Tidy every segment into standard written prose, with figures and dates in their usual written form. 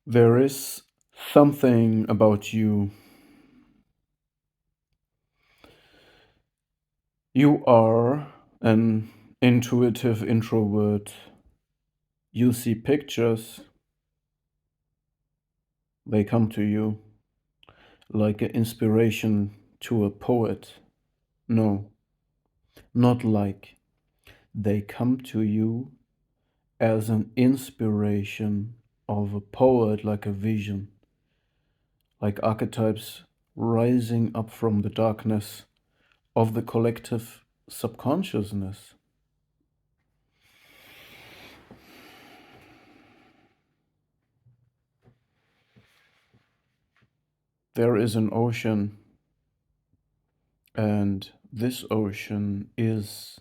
There is something about you. You are an intuitive introvert. You see pictures, they come to you like an inspiration to a poet. No, not like. They come to you as an inspiration of a poet, like a vision, like archetypes rising up from the darkness of the collective subconsciousness. There is an ocean, and this ocean is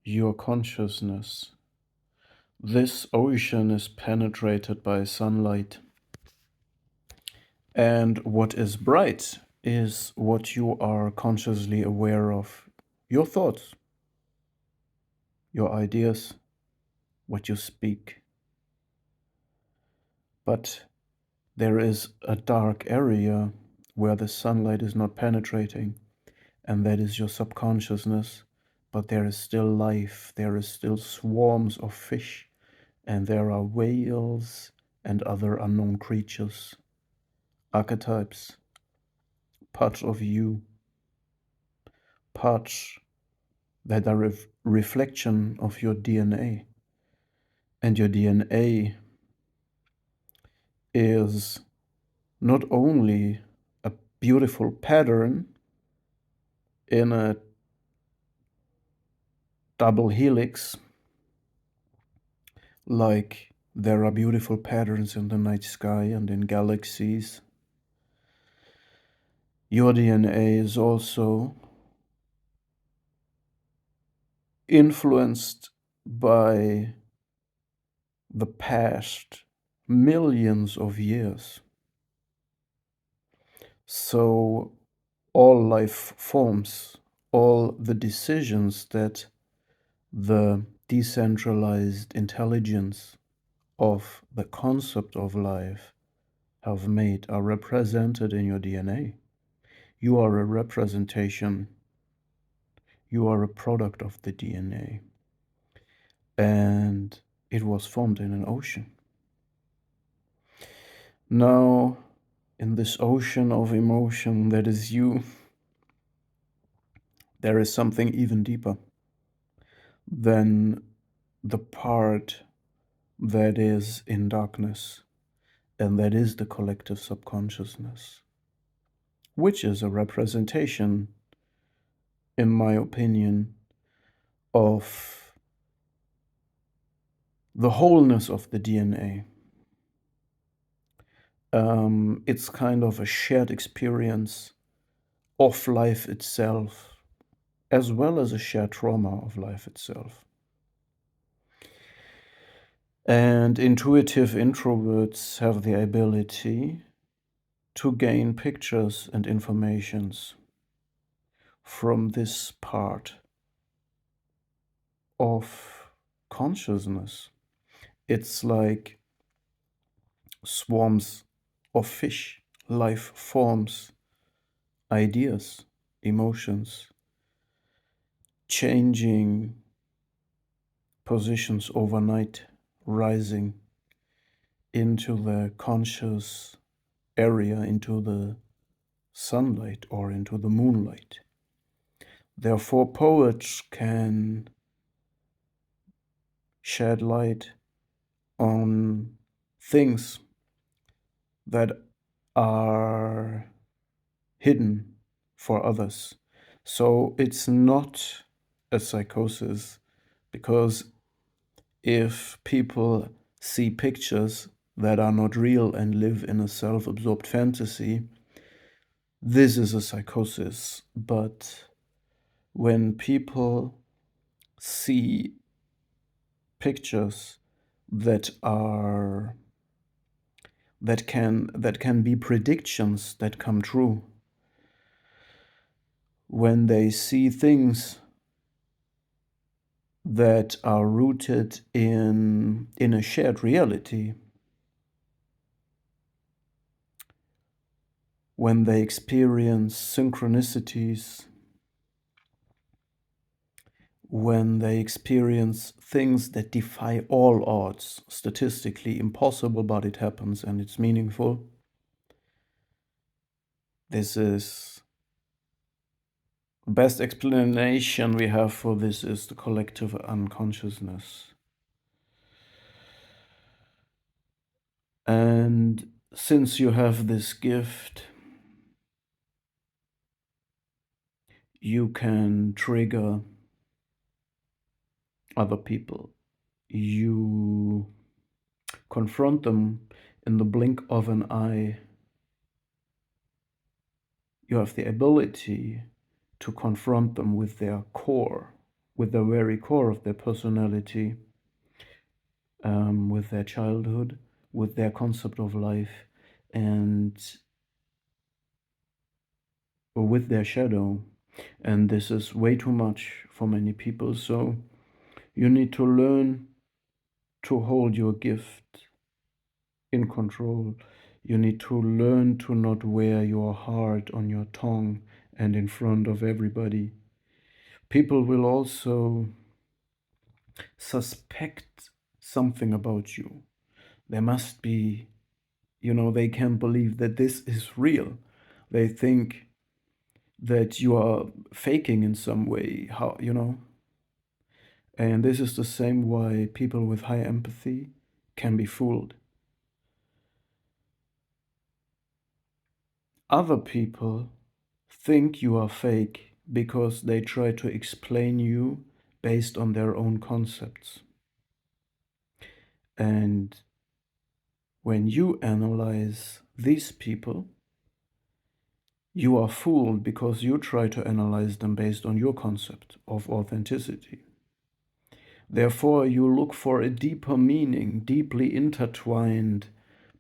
your consciousness. This ocean is penetrated by sunlight, and what is bright is what you are consciously aware of. Your thoughts, your ideas, what you speak. But there is a dark area where the sunlight is not penetrating, and that is your subconsciousness. But there is still life, there is still swarms of fish, and there are whales and other unknown creatures, archetypes, parts of you, parts that are a reflection of your DNA. And your DNA is not only a beautiful pattern in a double helix, like there are beautiful patterns in the night sky and in galaxies. Your DNA is also influenced by the past millions of years. So all life forms, all the decisions that the decentralized intelligence of the concept of life have made are represented in your DNA. You are a representation. You are a product of the DNA. And it was formed in an ocean. Now, in this ocean of emotion that is you, there is something even deeper than the part that is in darkness, and that is the collective subconsciousness, which is a representation, in my opinion, of the wholeness of the DNA. It's kind of a shared experience of life itself, as well as a shared trauma of life itself. And intuitive introverts have the ability to gain pictures and informations from this part of consciousness. It's like swarms of fish, life forms, ideas, emotions, changing positions overnight, rising into the conscious area, into the sunlight or into the moonlight. Therefore, poets can shed light on things that are hidden for others. So it's not a psychosis, because if people see pictures that are not real and live in a self-absorbed fantasy, this is a psychosis. But when people see pictures that are that can be predictions that come true, when they see things that are rooted in a shared reality, when they experience synchronicities, when they experience things that defy all odds, statistically impossible, but it happens and it's meaningful. This is the best explanation we have for this is the collective unconsciousness. And since you have this gift, you can trigger other people. You confront them in the blink of an eye. You have the ability to confront them with their core, with the very core of their personality, with their childhood, with their concept of life, and with their shadow. And this is way too much for many people. So you need to learn to hold your gift in control. You need to learn to not wear your heart on your tongue and in front of everybody. People will also suspect something about you. There must be, they can't believe that this is real. They think that you are faking in some way, And this is the same why people with high empathy can be fooled. Other people think you are fake because they try to explain you based on their own concepts. And when you analyze these people, you are fooled because you try to analyze them based on your concept of authenticity. Therefore, you look for a deeper meaning, deeply intertwined,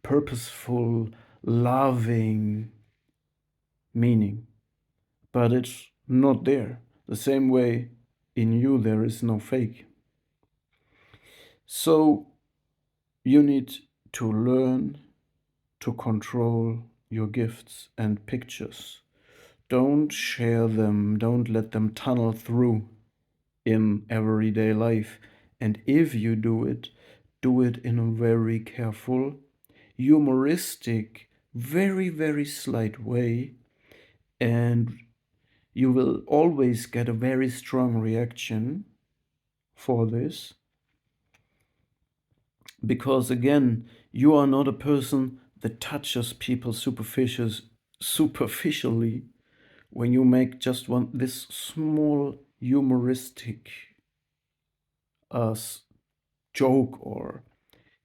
purposeful, loving meaning. But it's not there. The same way in you there is no fake. So you need to learn to control your gifts and pictures. Don't share them, don't let them tunnel through in everyday life. And if you do it in a very careful, humoristic, very, very slight way, and you will always get a very strong reaction for this. Because again, you are not a person that touches people superficially when you make just this small humoristic joke or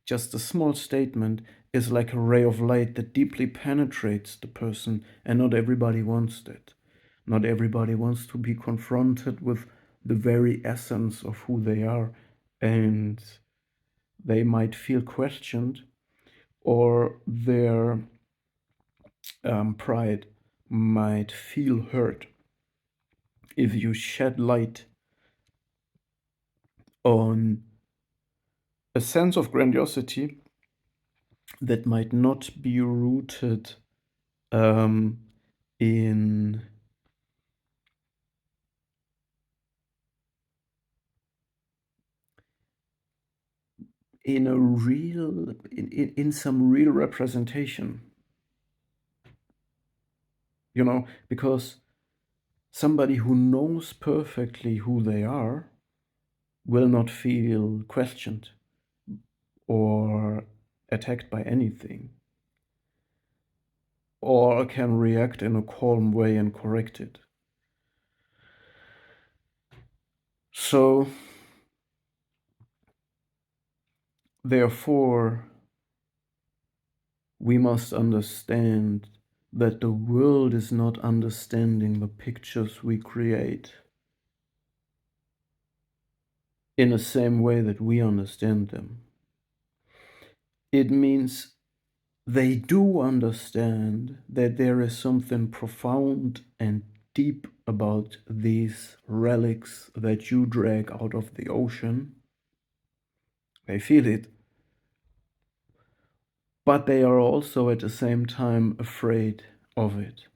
just a small statement is like a ray of light that deeply penetrates the person, and not everybody wants that. Not everybody wants to be confronted with the very essence of who they are, and they might feel questioned, or their pride might feel hurt if you shed light on a sense of grandiosity that might not be rooted in in some real representation, because somebody who knows perfectly who they are will not feel questioned or attacked by anything, or can react in a calm way and correct it. So, therefore, we must understand that the world is not understanding the pictures we create in the same way that we understand them. It means they do understand that there is something profound and deep about these relics that you drag out of the ocean. They feel it. But they are also at the same time afraid of it.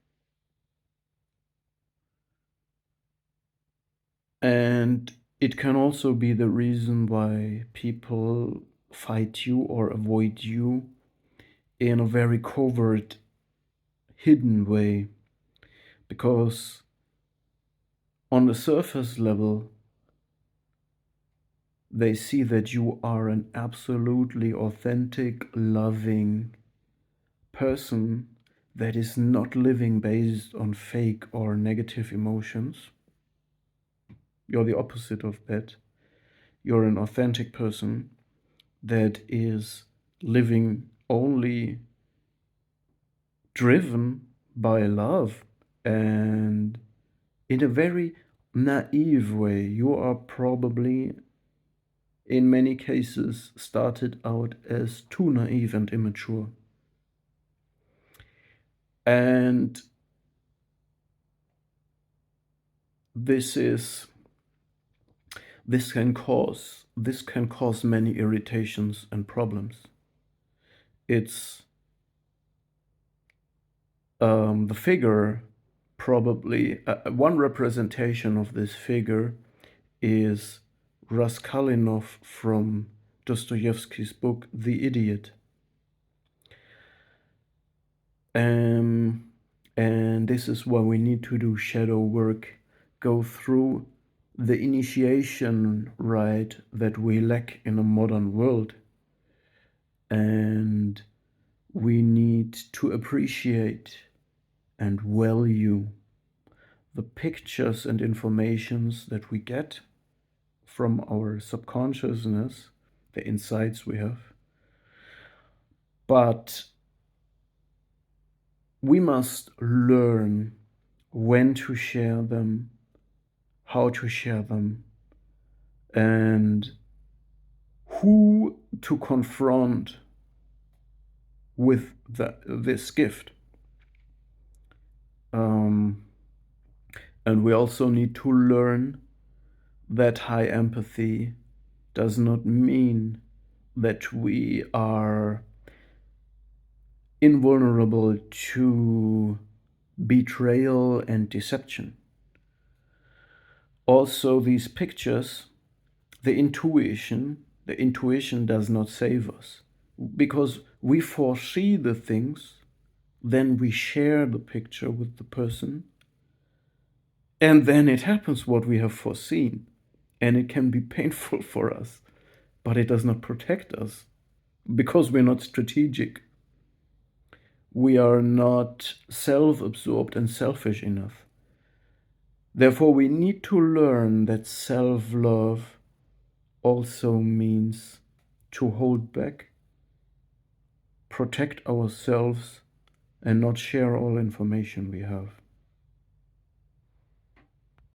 And it can also be the reason why people fight you or avoid you in a very covert, hidden way. Because on the surface level, they see that you are an absolutely authentic, loving person that is not living based on fake or negative emotions. You're the opposite of that. You're an authentic person that is living only driven by love, and in a very naive way. You are probably, in many cases, started out as too naive and immature. And this can cause many irritations and problems. It's the figure, probably one representation of this figure is Raskolnikov from Dostoevsky's book The Idiot. And this is why we need to do shadow work, go through the initiation rite that we lack in a modern world. And we need to appreciate and value the pictures and informations that we get from our subconsciousness, the insights we have. But we must learn when to share them, how to share them, and who to confront with this gift. And we also need to learn that high empathy does not mean that we are invulnerable to betrayal and deception. Also, these pictures, the intuition does not save us, because we foresee the things, then we share the picture with the person, and then it happens what we have foreseen, and it can be painful for us, but it does not protect us, because we're not strategic. We are not self-absorbed and selfish enough. Therefore, we need to learn that self-love also means to hold back, protect ourselves, and not share all information we have.